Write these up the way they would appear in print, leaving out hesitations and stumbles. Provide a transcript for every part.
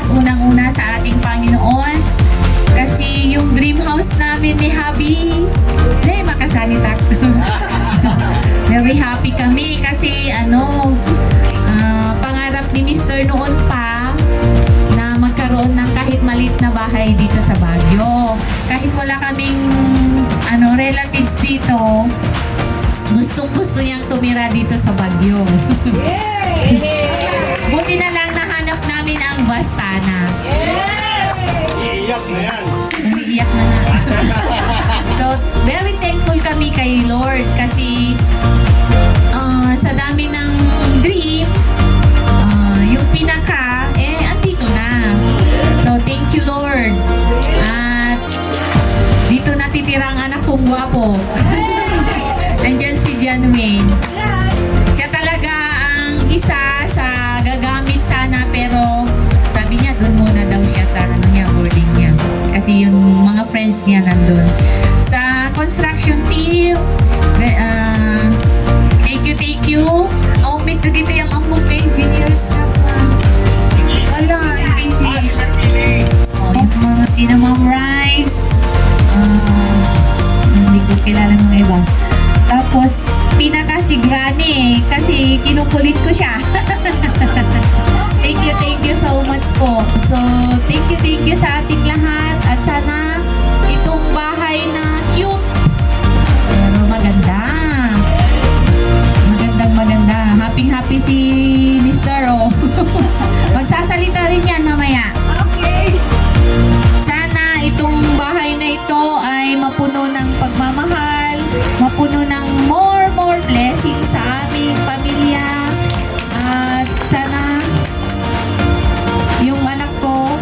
lahat, unang-una sa ating Panginoon. Kasi yung dream house namin ni Habi, makasalita. Very happy kami kasi pangarap ni Mr. noon pa na magkaroon ng kahit maliit na bahay dito sa Baguio. Kahit wala kaming relatives dito, gustong-gusto niyang tumira dito sa Baguio. Buti na lang nahanap namin ang Vastana. Iiyak na yan. Umiiyak na na. So, very thankful kami kay Lord kasi sa dami ng dream, yung pinaka, andito na. So, thank you Lord. At dito natitira ang anak kong gwapo. Nandyan si John Wayne. Siya talaga ang isa sa gagamit sana pero sabi niya doon muna daw siya sa boarding niya. Kasi yung mga friends niya nandun. Sa construction team, thank you. May dito yung among engineers na pa. Wala, hindi si... yung mga cinnamon rice. Hindi ko kilala ng iba. Tapos, pinaka si Granny kasi kinukulit ko siya. Thank you so much po. So, thank you sa ating lahat at sana itong bahay na cute pero maganda. Maganda. Happy si Mr. O. Magsasalita rin yan mamaya. Okay. Sana itong bahay na ito ay mapuno ng pagmamahal, mapuno ng more blessings sa aming pamilya. At sana yung anak ko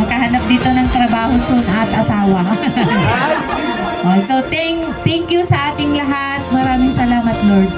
makahanap dito ng trabaho soon at asawa. So thank you sa ating lahat. Maraming salamat Lord.